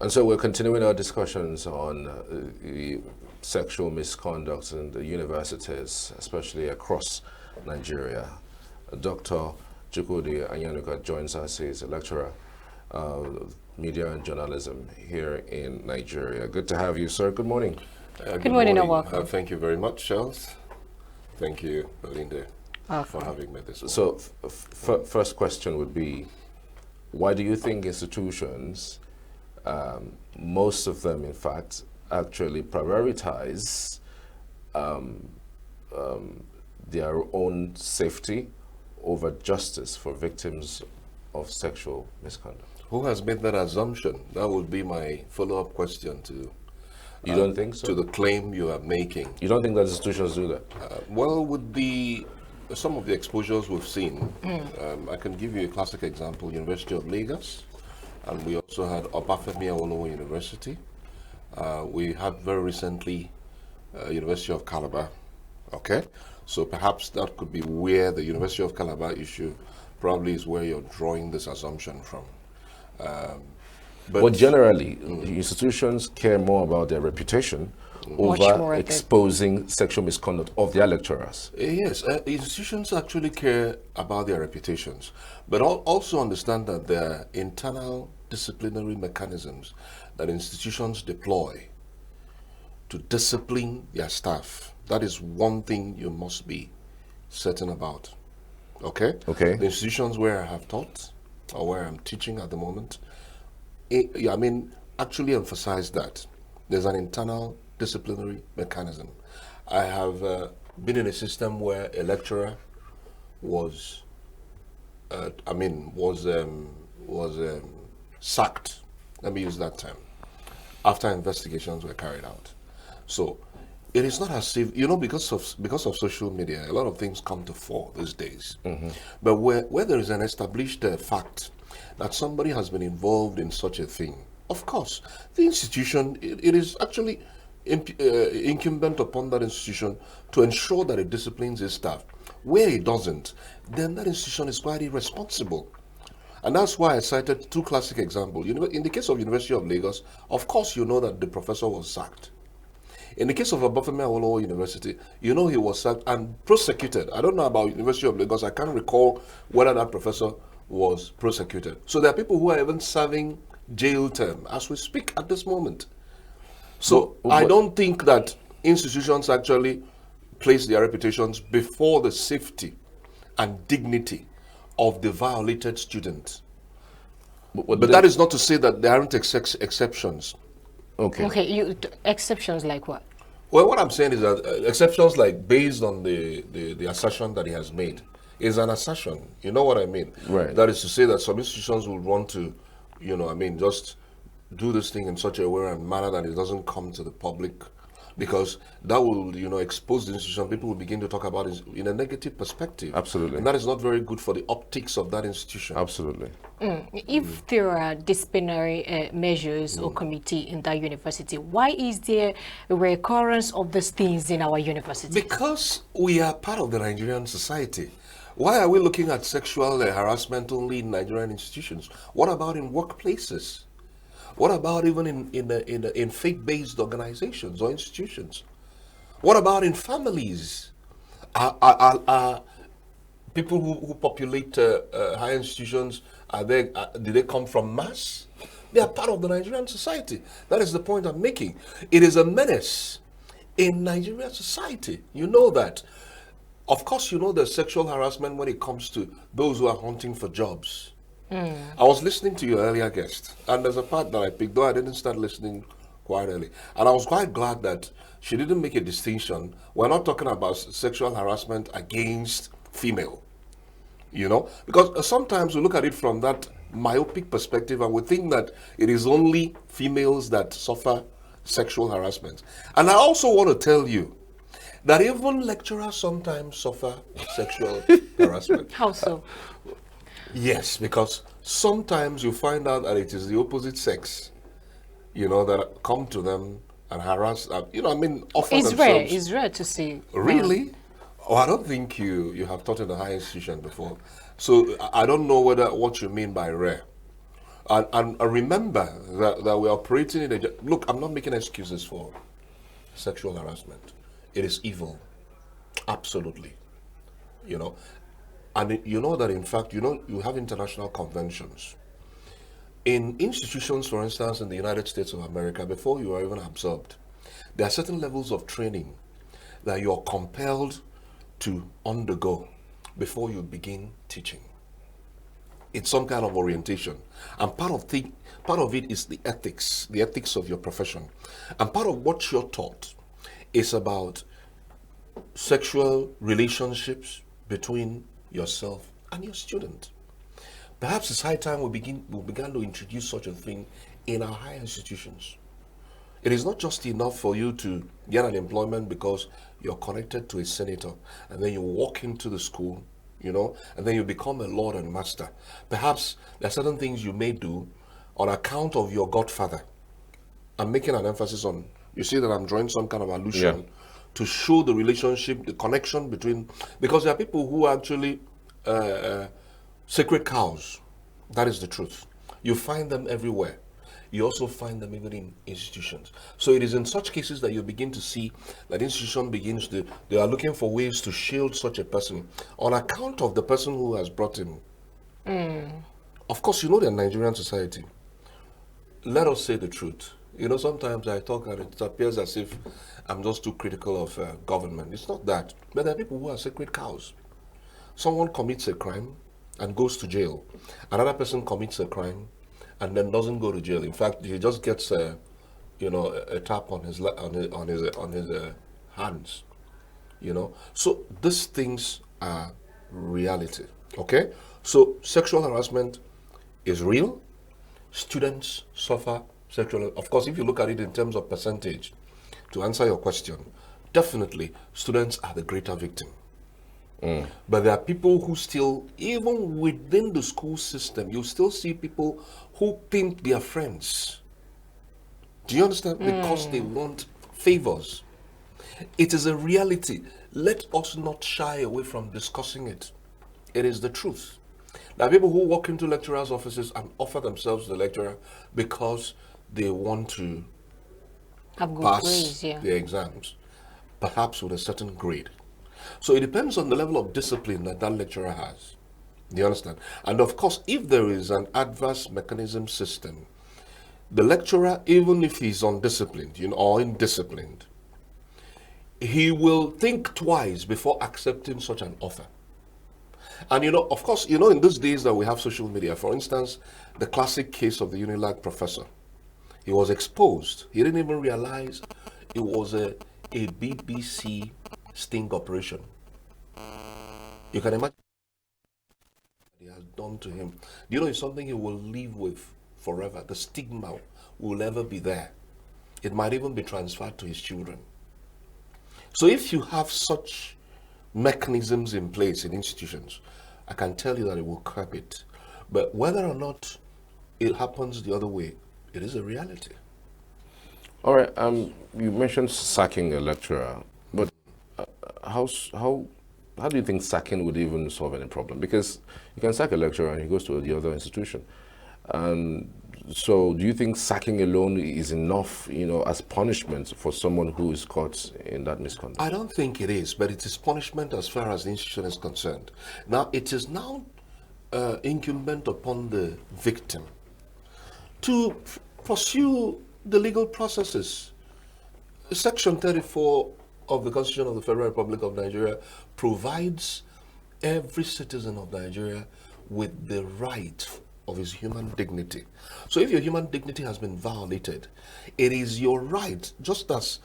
And so we're continuing our discussions on the sexual misconduct in the universities, especially across Nigeria. Dr. Chukwudi Anyianuka joins us. He's a lecturer of media and journalism here in Nigeria. Good to have you, sir. Good morning. Good morning and welcome. Thank you very much, Charles. Thank you, Belinda, for having me this morning. So, first question would be, why do you think institutions, most of them in fact, actually prioritize their own safety over justice for victims of sexual misconduct? Who has made that assumption? That would be my follow-up question to You don't think so? to the claim you are making. You don't think that institutions do that? Well, with some of the exposures we've seen, I can give you a classic example: University of Lagos, and we also had Obafemi Awolowo University. We had very recently University of Calabar. Okay, so perhaps that could be where the University of Calabar issue probably is where you're drawing this assumption from. But generally, institutions care more about their reputation over exposing sexual misconduct of their lecturers. Yes, institutions actually care about their reputations, but also understand that there are internal disciplinary mechanisms that institutions deploy to discipline their staff. That is one thing you must be certain about. Okay? Okay. The institutions where I have taught or where I'm teaching at the moment, actually emphasize that there's an internal disciplinary mechanism. I have been in a system where a lecturer was sacked. Let me use that term. After investigations were carried out. So it is not as if, because of social media, a lot of things come to fore these days. But where there is an established fact that somebody has been involved in such a thing, of course, the institution, it is actually incumbent upon that institution to ensure that it disciplines its staff. Where it doesn't, then that institution is quite irresponsible. And that's why I cited two classic examples. In the case of University of Lagos, of course you know that the professor was sacked. In the case of Obafemi Awolowo University, he was sacked and prosecuted. I don't know about University of Lagos. I can't recall whether that professor was prosecuted. So there are people who are even serving jail term as we speak at this moment. So I don't think that institutions actually place their reputations before the safety and dignity of the violated student. But that is not to say that there aren't exceptions. Okay. Okay, exceptions like what? Well, what I'm saying is that exceptions like based on the assertion that he has made is an assertion. You know what I mean? Right. That is to say that some institutions will want to, just do this thing in such a way and manner that it doesn't come to the public, because that will, expose the institution. People will begin to talk about it in a negative perspective. Absolutely. And that is not very good for the optics of that institution. Absolutely. If there are disciplinary measures or committee in that university, why is there a recurrence of these things in our university? Because we are part of the Nigerian society. Why are we looking at sexual harassment only in Nigerian institutions? What about in workplaces? What about even in faith-based organizations or institutions? What about in families? Are people who populate higher institutions, do they come from mass? They are part of the Nigerian society. That is the point I'm making. It is a menace in Nigerian society. You know that. Of course, you know there's sexual harassment when it comes to those who are hunting for jobs. I was listening to your earlier guest, and there's a part that I picked, though I didn't start listening quite early. And I was quite glad that she didn't make a distinction. We're not talking about sexual harassment against female, because sometimes we look at it from that myopic perspective and we think that it is only females that suffer sexual harassment. And I also want to tell you that even lecturers sometimes suffer sexual harassment. How so? Yes, because sometimes you find out that it is the opposite sex, that come to them and harass, offer It's themselves. rare. It's rare to see. Really? Oh, I don't think you have taught in a high institution before. So I don't know what you mean by rare. And remember that we're operating in a... Look, I'm not making excuses for sexual harassment. It is evil. Absolutely. You know, and you know that, in fact, you know, you have international conventions. In institutions, for instance, in the United States of America, before you are even absorbed, there are certain levels of training that you're compelled to undergo before you begin teaching. It's some kind of orientation. And part of it is the ethics of your profession. And part of what you're taught is about sexual relationships between yourself and your student. Perhaps it's high time we began to introduce such a thing in our higher institutions. It is not just enough for you to get an employment because you're connected to a senator and then you walk into the school, you know, and then you become a lord and master. Perhaps there are certain things you may do on account of your godfather. I'm making an emphasis on, you see that I'm drawing some kind of allusion to show the relationship, the connection between, because there are people who are actually sacred cows. That is the truth. You find them everywhere. You also find them even in institutions. So it is in such cases that you begin to see that institution begins to, they are looking for ways to shield such a person on account of the person who has brought him. Of course, you know the Nigerian society. Let us say the truth. You know, sometimes I talk and it appears as if I'm just too critical of government. It's not that. But there are people who are sacred cows. Someone commits a crime and goes to jail. Another person commits a crime and then doesn't go to jail. In fact, he just gets a tap on his hands. You know, so these things are reality. Okay, so sexual harassment is real. Students suffer sexual. Of course, if you look at it in terms of percentage, to answer your question, definitely students are the greater victim. But there are people who still, even within the school system, you still see people who think they are friends. Do you understand? Because they want favors. It is a reality. Let us not shy away from discussing it. It is the truth. There are people who walk into lecturers' offices and offer themselves to the lecturer because they want to Have good pass grades, yeah. their exams, perhaps with a certain grade. So it depends on the level of discipline that that lecturer has. Do you understand? And of course, if there is an adverse mechanism system, the lecturer, even if he's undisciplined, you know, or indisciplined, he will think twice before accepting such an offer. And you know, of course, you know, in these days that we have social media, for instance, the classic case of the Unilag professor, he was exposed. He didn't even realize it was a BBC sting operation. You can imagine what he has done to him. You know, it's something he will live with forever. The stigma will never be there. It might even be transferred to his children. So if you have such mechanisms in place in institutions, I can tell you that it will curb it. But whether or not it happens the other way, it is a reality. All right. You mentioned sacking a lecturer, but how do you think sacking would even solve any problem? Because you can sack a lecturer and he goes to the other institution. So do you think sacking alone is enough, you know, as punishment for someone who is caught in that misconduct? I don't think it is, but it is punishment as far as the institution is concerned. Now, it is now incumbent upon the victim to pursue the legal processes. Section 34 of the Constitution of the Federal Republic of Nigeria provides every citizen of Nigeria with the right of his human dignity. So if your human dignity has been violated, it is your right, just as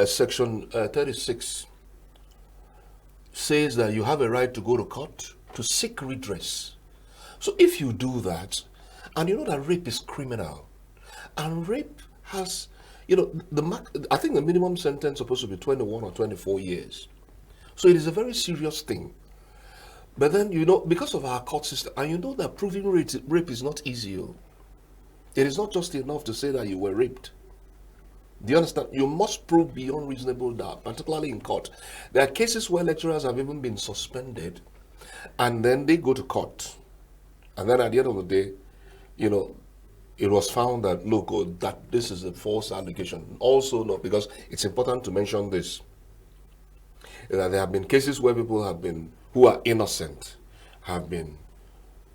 Section 36 says that you have a right to go to court to seek redress. So if you do that, and you know that rape is criminal, and rape has, you know, I think the minimum sentence is supposed to be 21 or 24 years. So it is a very serious thing. But then, you know, because of our court system, and you know that proving rape is not easy. It is not just enough to say that you were raped. Do you understand? You must prove beyond reasonable doubt, particularly in court. There are cases where lecturers have even been suspended, and then they go to court. And then at the end of the day, you know, it was found that, look, that this is a false allegation. Also, no, because it's important to mention this, that there have been cases where people have been, who are innocent, have been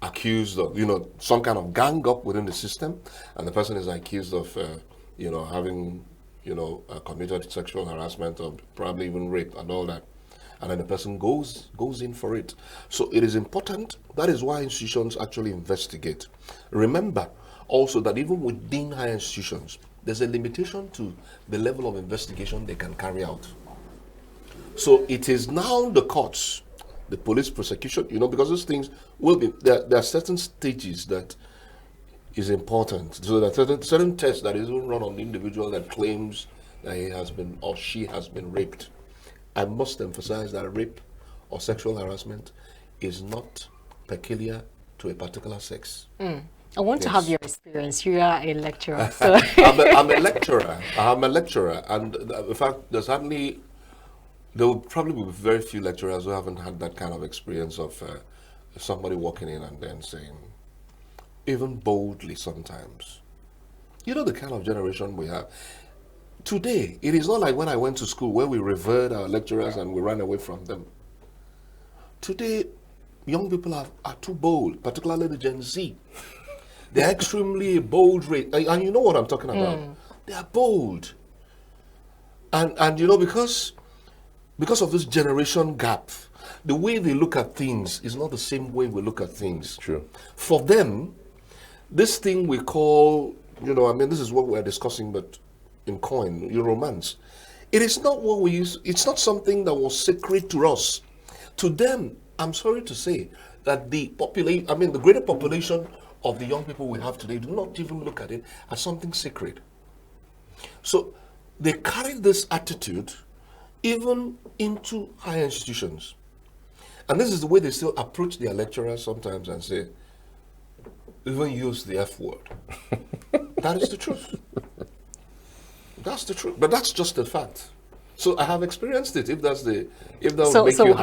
accused of, some kind of gang up within the system, and the person is accused of, having, committed sexual harassment or probably even rape and all that, and then the person goes in for it. So it is important. That is why institutions actually investigate. Remember also that even within higher institutions, there's a limitation to the level of investigation they can carry out. So it is now the courts, the police prosecution, because those things will be, there are certain stages that is important. So there are certain tests that is run on the individual that claims that he has been or she has been raped. I must emphasize that rape or sexual harassment is not peculiar to a particular sex. I want to have your experience. You are a lecturer. So. I'm a lecturer. I'm a lecturer. And in fact, there will probably be very few lecturers who haven't had that kind of experience of somebody walking in and then saying, even boldly sometimes, the kind of generation we have. Today, it is not like when I went to school where we revered our lecturers and we ran away from them. Today, young people are too bold, particularly the Gen Z. They're extremely bold, and you know what I'm talking about. They are bold. And because of this generation gap, the way they look at things is not the same way we look at things. True. For them, this thing we call, this is what we're discussing, but in coin, romance. It is not what we use. It's not something that was sacred to us. To them, I'm sorry to say that the greater population of the young people we have today do not even look at it as something sacred. So they carry this attitude even into higher institutions. And this is the way they still approach their lecturers sometimes and say, even use the F word. That is the truth. That's the truth. But that's just the fact. So I have experienced it. If that would make you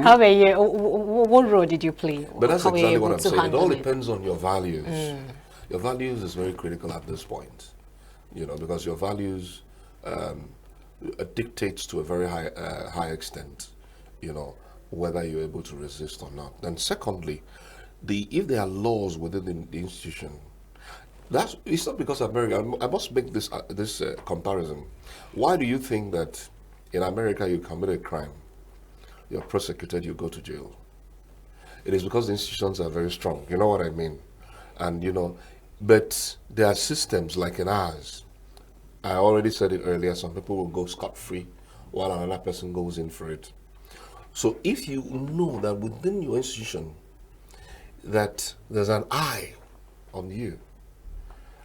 happy. What role did you play? But that's exactly what I'm saying. It all depends on your values. Your values is very critical at this point, because your values dictates to a very high extent, whether you're able to resist or not. And secondly, if there are laws within the institution, it's not because America. I must make this comparison. Why do you think that in America you commit a crime, you're prosecuted, you go to jail? It is because the institutions are very strong. You know what I mean? And but there are systems like in ours. I already said it earlier. Some people will go scot-free while another person goes in for it. So if you know that within your institution that there's an eye on you.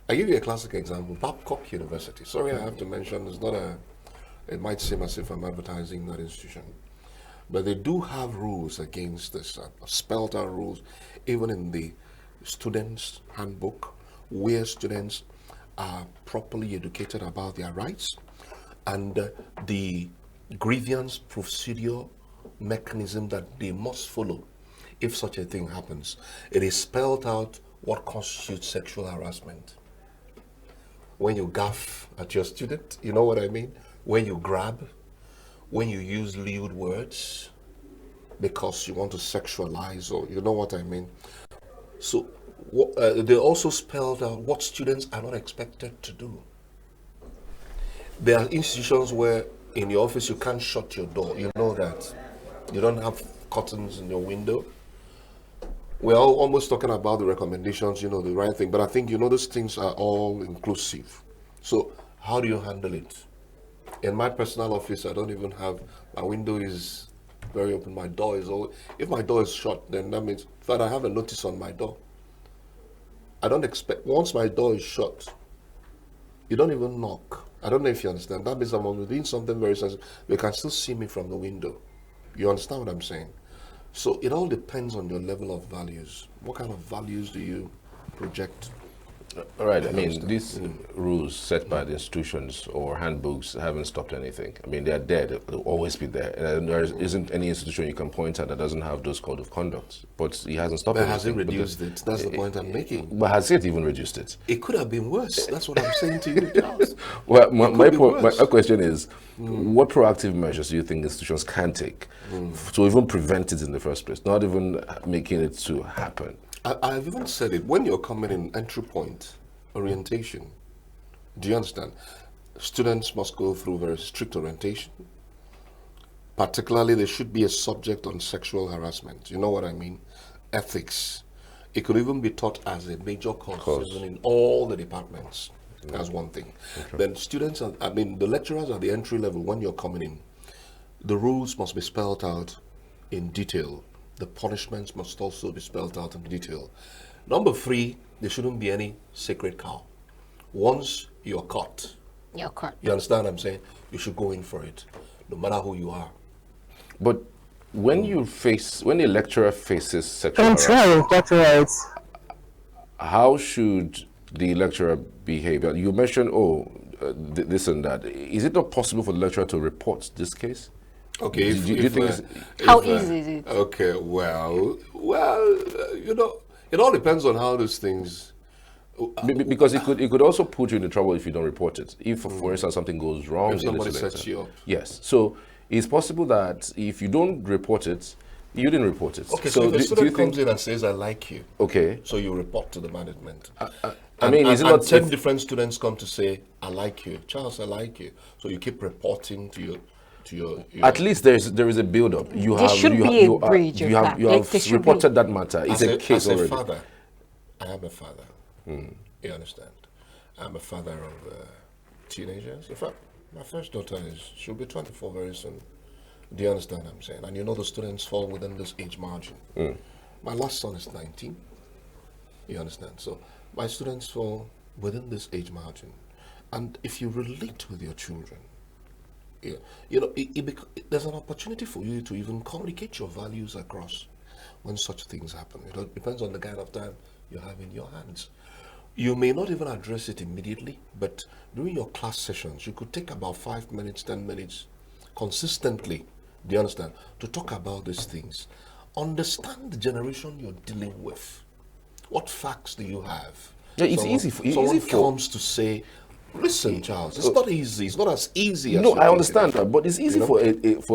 I give you a classic example, Babcock University. Sorry, I have to mention, it might seem as if I'm advertising that institution. But they do have rules against this, spelled out rules, even in the students' handbook, where students are properly educated about their rights and the grievance procedure mechanism that they must follow if such a thing happens. It is spelled out what constitutes sexual harassment. When you gaff at your student, you know what I mean? When you grab, when you use lewd words because you want to sexualize, or you know what I mean? So they also spelled out what students are not expected to do. There are institutions where in your office you can't shut your door. You know that. You don't have curtains in your window. We're all almost talking about the recommendations, the right thing. But I think, those things are all inclusive. So how do you handle it? In my personal office, I don't even have, my window is very open. My door is always, if my door is shut, then that means, in fact, I have a notice on my door. I don't expect, once my door is shut, you don't even knock. I don't know if you understand. That means I'm doing something very sensitive. You can still see me from the window. You understand what I'm saying? So it all depends on your level of values. What kind of values do you project All right. I mean, these rules set by the institutions or handbooks haven't stopped anything. I mean, they are there. They'll always be there. And there isn't any institution you can point at that doesn't have those code of conduct. But it hasn't stopped But anything. has it reduced it? That's the point I'm making. But has it even reduced it? It could have been worse. That's what I'm saying to you, Charles. Well, my worse. question is, what proactive measures do you think institutions can take to even prevent it in the first place, not even making it to happen? I've even said it. When you're coming in entry point, orientation, do you understand? Students must go through very strict orientation. Particularly, there should be a subject on sexual harassment. You know what I mean? Ethics. It could even be taught as a major course even in all the departments. That's one thing. Okay. Then students, the lecturers at the entry level, when you're coming in, the rules must be spelled out in detail. The punishments must also be spelled out in detail. Number 3, there shouldn't be any sacred cow. Once you're caught, you're caught. You understand what I'm saying? You should go in for it, no matter who you are. But when a lecturer faces sexual harassment, how should the lecturer behave? You mentioned, this and that. Is it not possible for the lecturer to report this case? Okay, do you think how easy is it? Okay, well, it all depends on how those things. Because it could also put you in trouble if you don't report it. If, for instance, something goes wrong, if somebody sets you up. Yes, so it's possible that if you don't report it, you didn't report it. Okay, so if a student comes in and says, "I like you," okay, so you report to the management. Is it not 10 different students come to say, "I like you, Charles, I like you," so you keep reporting to your at least there is a build-up. You have reported that matter. It's a case already. As a father, I am a father. You understand? I'm a father of teenagers. In fact, my first daughter she'll be 24 very soon. Do you understand what I'm saying? And you know the students fall within this age margin. My last son is 19. You understand? So my students fall within this age margin. And if you relate with your children, there's an opportunity for you to even communicate your values across when such things happen. It depends on the kind of time you have in your hands. You may not even address it immediately, but during your class sessions, you could take about 5 minutes, 10 minutes consistently, do you understand, to talk about these things. Understand the generation you're dealing with. What facts do you have? Yeah, it's easy for someone comes to say, "Listen, Charles, it's not easy. It's not as easy as..." No, I understand that, but it's easy for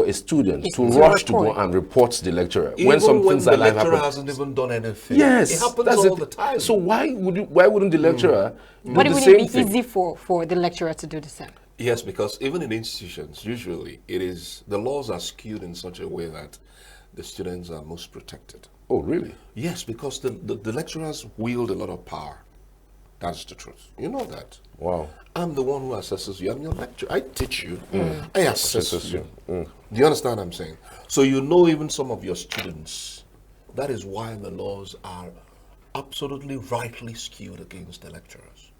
a student to rush to go and report to the lecturer when some things the are like lecturer happen. hasn't even done anything. Yes, it happens all the time. So why wouldn't the lecturer do But the it same wouldn't be thing? easy for the lecturer to do the same. Yes, because even in institutions, usually the laws are skewed in such a way that the students are most protected. Oh, really? Yes, because the lecturers wield a lot of power. That's the truth. You know that. Wow. I'm the one who assesses you. I'm your lecturer. I teach you. I assess you. Do you understand what I'm saying? So you know even some of your students. That is why the laws are absolutely rightly skewed against the lecturers.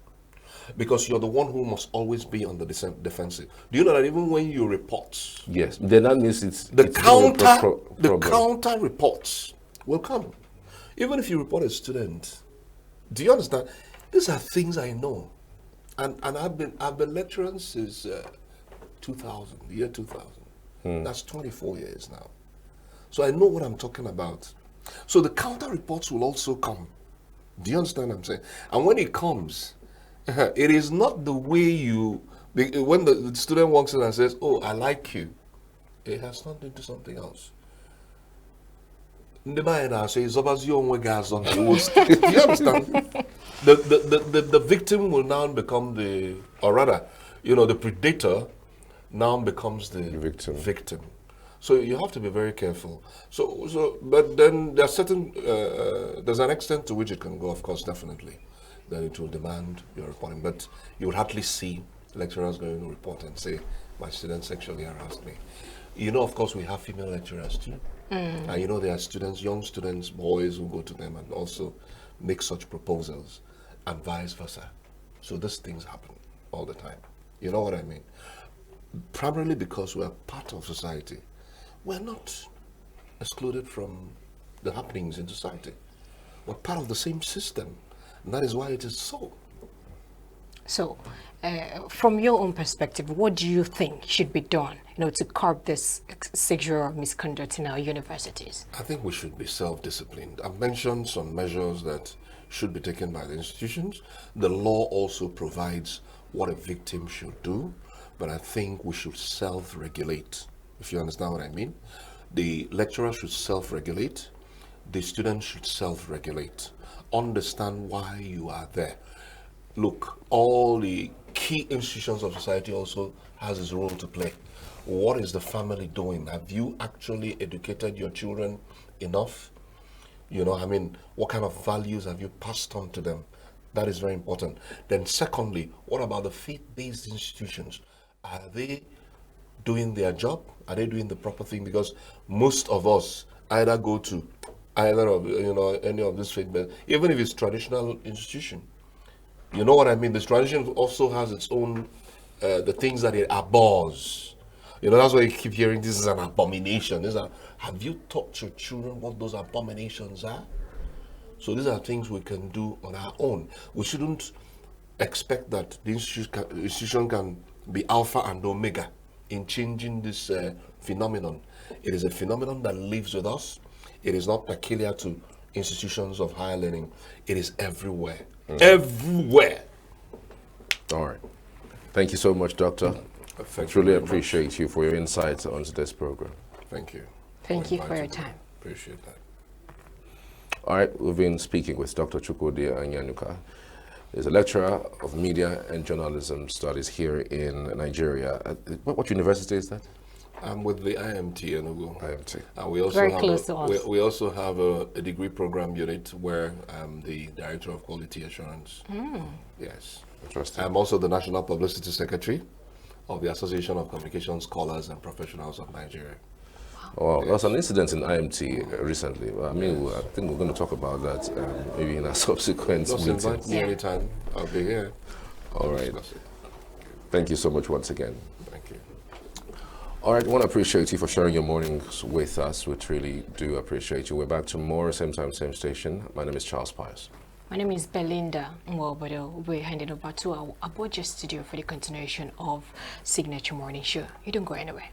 Because you're the one who must always be on the defensive. Do you know that even when you report... Yes, then that means the counter reports will come. Even if you report a student, do you understand? These are things I know. And I've been lecturing since 2000, the year 2000. That's 24 years now. So I know what I'm talking about. So the counter reports will also come. Do you understand what I'm saying? And when it comes, it is not the way when the student walks in and says, "Oh, I like you," it has turned into something else. Do you understand? The victim will now become the predator now becomes the victim. So you have to be very careful. But then there's there's an extent to which it can go, of course, definitely. Then it will demand your reporting. But you would hardly see lecturers going to report and say, "My student sexually harassed me." You know, of course, we have female lecturers too. And you know, there are students, young students, boys who go to them and also make such proposals and vice versa. So these things happen all the time. You know what I mean? Primarily because we're part of society. We're not excluded from the happenings in society. We're part of the same system. And that is why it is so. So, from your own perspective, what do you think should be done, to curb this sexual misconduct in our universities? I think we should be self-disciplined. I've mentioned some measures that should be taken by the institutions. The law also provides what a victim should do, but I think we should self-regulate, if you understand what I mean. The lecturer should self-regulate, the student should self-regulate. Understand why you are there. Look, all the key institutions of society also has its role to play. What is the family doing? Have you actually educated your children enough? What kind of values have you passed on to them? That is very important. Then secondly, what about the faith-based institutions? Are they doing their job? Are they doing the proper thing? Because most of us either go to either of any of this faith-based, even if it's traditional institution. You know what I mean? This tradition also has its own the things that it abhors. That's why you keep hearing this is an abomination. Have you taught your children what those abominations are? So these are things we can do on our own. We shouldn't expect that the institution can be alpha and omega in changing this phenomenon. It is a phenomenon that lives with us. It is not peculiar to institutions of higher learning. It is everywhere. Everywhere. All right. Thank you so much, Doctor. I truly appreciate you for your insights onto this program. Thank you. Thank you for your time. Appreciate that. All right, we've been speaking with Dr. Chukwudi Anyianuka. He's a lecturer of media and journalism studies here in Nigeria. What university is that? I'm with the IMT Enugu. IMT. And we also Very have close to us. We also have a degree program unit where I'm the Director of Quality Assurance. Yes. Interesting. I'm also the National Publicity Secretary of the Association of Communication Scholars and Professionals of Nigeria. Oh, there was an incident in IMT recently. I think we're going to talk about that maybe in a subsequent Just meeting. invite me anytime. I'll be here. All right. Thank you so much once again. Thank you. All right, I want to appreciate you for sharing your mornings with us. We truly do appreciate you. We're back tomorrow, same time, same station. My name is Charles Pius. My name is Belinda Mwobodo. We're handing over to our Abuja studio for the continuation of Signature Morning Show. You don't go anywhere.